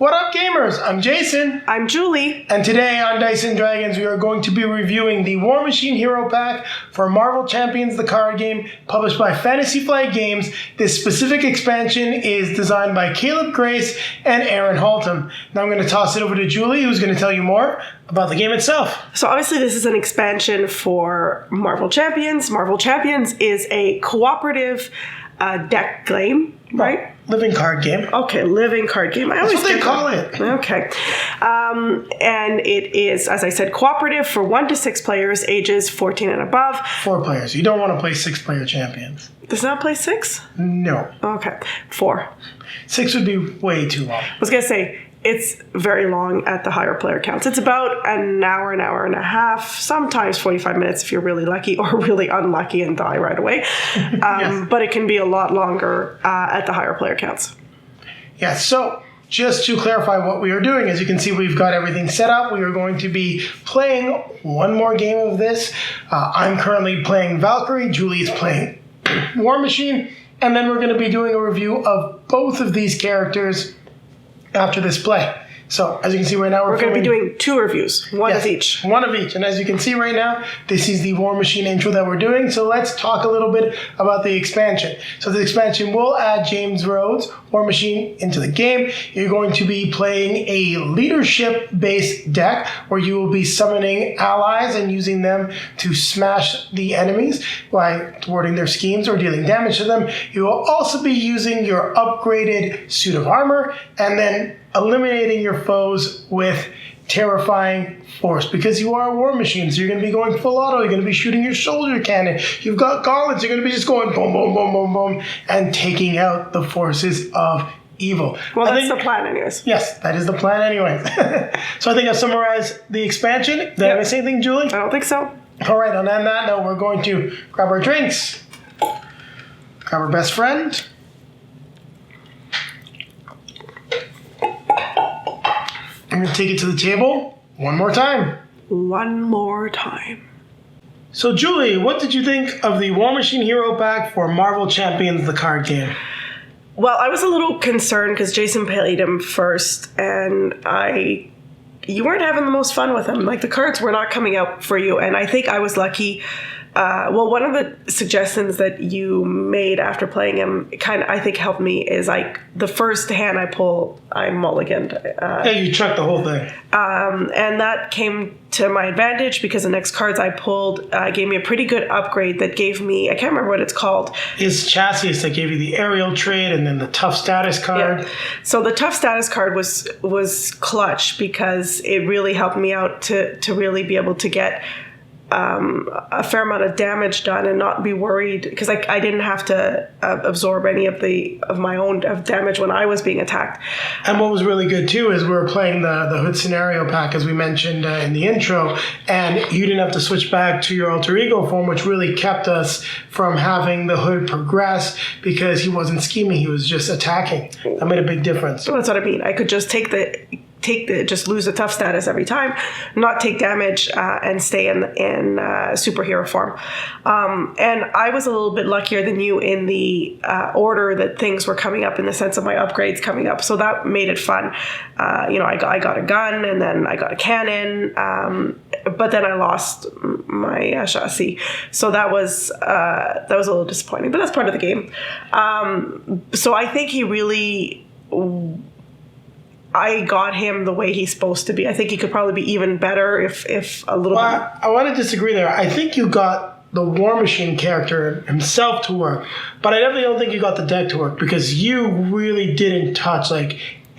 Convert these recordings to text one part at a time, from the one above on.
What up, gamers? I'm Jason. I'm Julie. And today on Dice and Dragons, we are going to be reviewing the War Machine Hero Pack for Marvel Champions, the card game, published by Fantasy Flight Games. This specific expansion is designed by Caleb Grace and Aaron Holtom. Now I'm going to toss it over to Julie, who's going to tell you more about the game itself. So obviously this is an expansion for Marvel Champions. Marvel Champions is a cooperative deck game, right? Living card game. Okay, living card game. That's what they call it. Okay. And it is, as I said, cooperative for 1 to 6 players, ages 14 and above. 4 players. You don't want to play 6-player champions. Does not play 6? No. Okay. 4. 6 would be way too long. I was going to say, it's very long at the higher player counts. It's about an hour and a half, sometimes 45 minutes if you're really lucky or really unlucky and die right away. Yes. But it can be a lot longer at the higher player counts. Yeah, so just to clarify what we are doing, as you can see, we've got everything set up. We are going to be playing one more game of this. I'm currently playing Valkyrie. Julie is playing War Machine. And then we're going to be doing a review of both of these characters after this play. So, as you can see right now, we're going to be doing 2 reviews, one of each. One of each. And as you can see right now, this is the War Machine intro that we're doing. So let's talk a little bit about the expansion. So the expansion will add James Rhodes' War Machine into the game. You're going to be playing a leadership-based deck where you will be summoning allies and using them to smash the enemies by thwarting their schemes or dealing damage to them. You will also be using your upgraded suit of armor and then eliminating your foes with terrifying force, because you are a war machine, so you're going to be going full auto. You're going to be shooting your shoulder cannon. You've got gauntlets. You're going to be just going boom, boom, boom, boom, boom, and taking out the forces of evil. Well, that's the plan anyways. Yes, that is the plan anyways. So I think I've summarized the expansion. Did I miss anything, Julie? I don't think so. All right, on that note, we're going to grab our drinks, grab our best friend. I'm going to take it to the table one more time. One more time. So, Julie, what did you think of the War Machine Hero Pack for Marvel Champions, the card game? Well, I was a little concerned because Jason played him first, and you weren't having the most fun with him. Like, the cards were not coming out for you, and I think I was lucky. Well, one of the suggestions that you made after playing him I think helped me is like the first hand I pull, I mulliganed. Yeah, you chucked the whole thing. And that came to my advantage because the next cards I pulled gave me a pretty good upgrade that gave me, I can't remember what it's called. It's chassis that gave you the aerial trait and then the tough status card. Yeah. So the tough status card was clutch because it really helped me out to really be able to get a fair amount of damage done and not be worried because I didn't have to absorb any of my own damage when I was being attacked. And what was really good too is we were playing the Hood scenario pack, as we mentioned in the intro, and you didn't have to switch back to your alter ego form, which really kept us from having the Hood progress because he wasn't scheming, he was just attacking. That made a big difference. So that's what I mean. I could just just lose a tough status every time, not take damage, and stay in superhero form. And I was a little bit luckier than you in the order that things were coming up in the sense of my upgrades coming up. So that made it fun. I got a gun and then I got a cannon, but then I lost my chassis. So that was a little disappointing, but that's part of the game. So I think he really... I got him the way he's supposed to be. I think he could probably be even better if a little bit. I want to disagree there. I think you got the War Machine character himself to work, but I definitely don't think you got the deck to work because you really didn't touch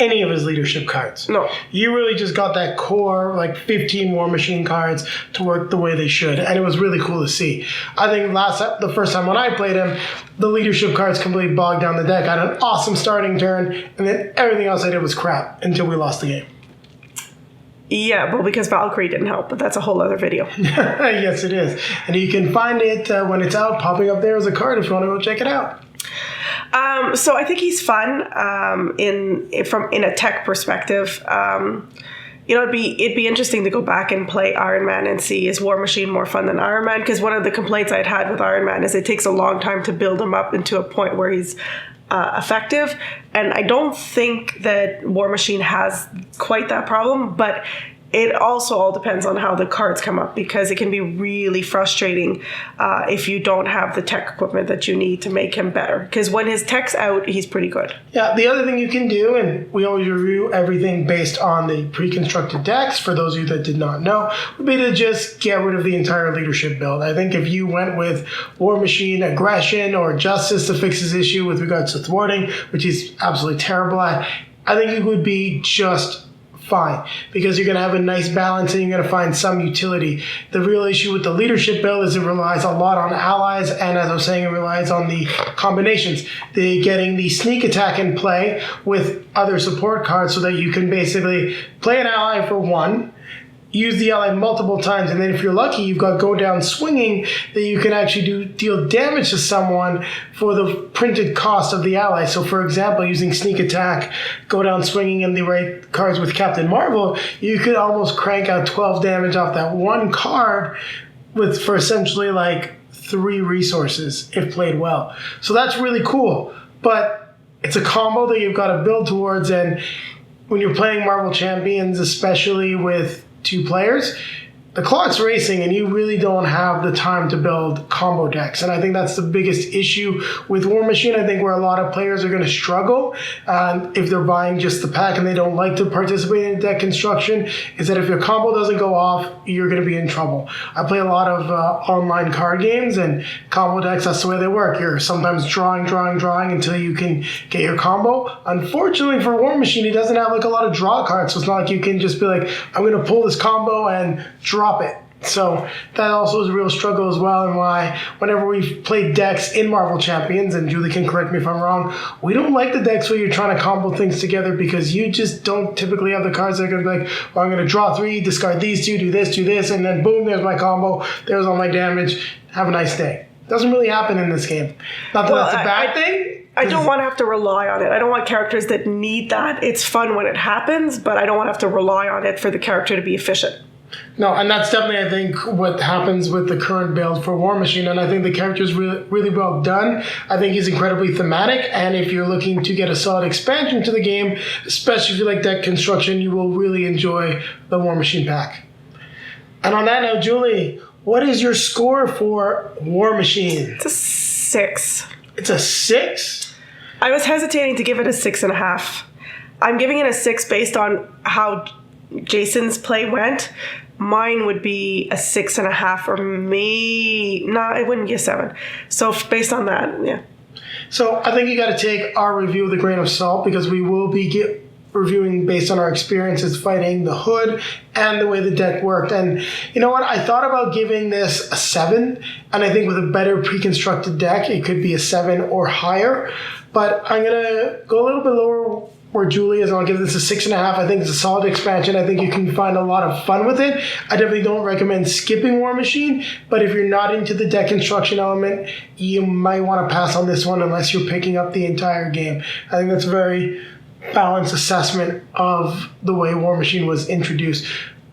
any of his leadership cards. No. You really just got that core 15 War Machine cards to work the way they should, and it was really cool to see. I think the first time when I played him, the leadership cards completely bogged down the deck. I had an awesome starting turn, and then everything else I did was crap until we lost the game. Yeah, well, because Valkyrie didn't help, but that's a whole other video. Yes, it is. And you can find it when it's out, popping up there as a card if you want to go check it out. So I think he's fun in a tech perspective. It'd be interesting to go back and play Iron Man and see, is War Machine more fun than Iron Man? Because one of the complaints I'd had with Iron Man is it takes a long time to build him up into a point where he's effective. And I don't think that War Machine has quite that problem, but it also all depends on how the cards come up, because it can be really frustrating if you don't have the tech equipment that you need to make him better. Because when his tech's out, he's pretty good. Yeah, the other thing you can do, and we always review everything based on the pre-constructed decks, for those of you that did not know, would be to just get rid of the entire leadership build. I think if you went with War Machine Aggression or Justice to fix his issue with regards to thwarting, which he's absolutely terrible at, I think it would be just fine, because you're going to have a nice balance and you're going to find some utility. The real issue with the leadership build is it relies a lot on allies, and as I was saying, it relies on the combinations. They're getting the sneak attack in play with other support cards so that you can basically play an ally for one, use the ally multiple times, and then if you're lucky, you've got go down swinging that you can actually deal damage to someone for the printed cost of the ally. So for example, using sneak attack, go down swinging, and the right cards with Captain Marvel, you could almost crank out 12 damage off that one card for essentially like 3 resources if played well. So that's really cool, but it's a combo that you've got to build towards. And when you're playing Marvel Champions, especially with 2 players, the clock's racing and you really don't have the time to build combo decks. And I think that's the biggest issue with War Machine. I think where a lot of players are going to struggle if they're buying just the pack and they don't like to participate in deck construction is that if your combo doesn't go off, you're going to be in trouble. I play a lot of online card games, and combo decks, that's the way they work. You're sometimes drawing until you can get your combo. Unfortunately for War Machine, he doesn't have like a lot of draw cards, so it's not like you can just be like, I'm going to pull this combo and drop it. So that also is a real struggle as well, and why whenever we've played decks in Marvel Champions, and Julie can correct me if I'm wrong, we don't like the decks where you're trying to combo things together, because you just don't typically have the cards that are going to be like, well, I'm going to draw 3, discard these 2, do this, and then boom, there's my combo, there's all my damage, have a nice day. Doesn't really happen in this game. Not that that's a bad thing. I don't want to have to rely on it. I don't want characters that need that. It's fun when it happens, but I don't want to have to rely on it for the character to be efficient. No, and that's definitely, I think, what happens with the current build for War Machine, and I think the character is really, really well done. I think he's incredibly thematic, and if you're looking to get a solid expansion to the game, especially if you like deck construction, you will really enjoy the War Machine pack. And on that note, Julie, what is your score for War Machine? It's a 6. It's a 6? I was hesitating to give it a 6.5. I'm giving it a 6 based on how Jason's play went. Mine would be a 6.5, or it wouldn't be a 7. So based on that, yeah. So I think you got to take our review with a grain of salt, because we will be reviewing based on our experiences fighting the Hood and the way the deck worked. And you know what? I thought about giving this a 7, and I think with a better pre-constructed deck, it could be a 7 or higher. But I'm going to go a little bit lower where Julie is, and I'll give this a 6.5. I think it's a solid expansion. I think you can find a lot of fun with it. I definitely don't recommend skipping War Machine, but if you're not into the deck construction element, you might want to pass on this one unless you're picking up the entire game. I think that's a very balanced assessment of the way War Machine was introduced.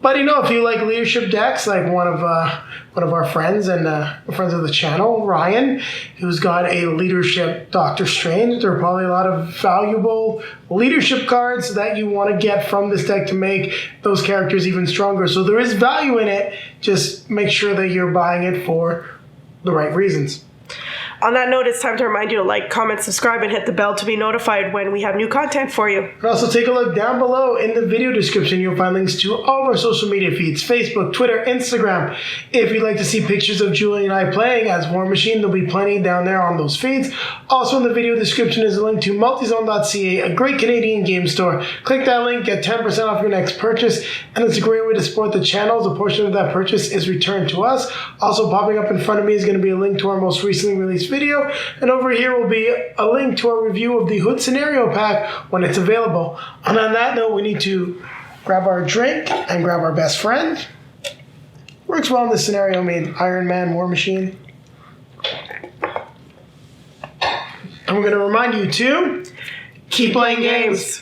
But if you like leadership decks, like one of our friends and friends of the channel, Ryan, who's got a leadership Doctor Strange, there are probably a lot of valuable leadership cards that you want to get from this deck to make those characters even stronger. So there is value in it. Just make sure that you're buying it for the right reasons. On that note, it's time to remind you to like, comment, subscribe, and hit the bell to be notified when we have new content for you. And also take a look down below in the video description. You'll find links to all of our social media feeds, Facebook, Twitter, Instagram. If you'd like to see pictures of Julie and I playing as War Machine, there'll be plenty down there on those feeds. Also in the video description is a link to multizone.ca, a great Canadian game store. Click that link, get 10% off your next purchase, and it's a great way to support the channel. A portion of that purchase is returned to us. Also popping up in front of me is going to be a link to our most recently released video, and over here will be a link to our review of the Hood scenario pack when it's available. And on that note, we need to grab our drink and grab our best friend. Works well in this scenario. I mean, Iron Man, War Machine. And we're going to remind you to keep playing games.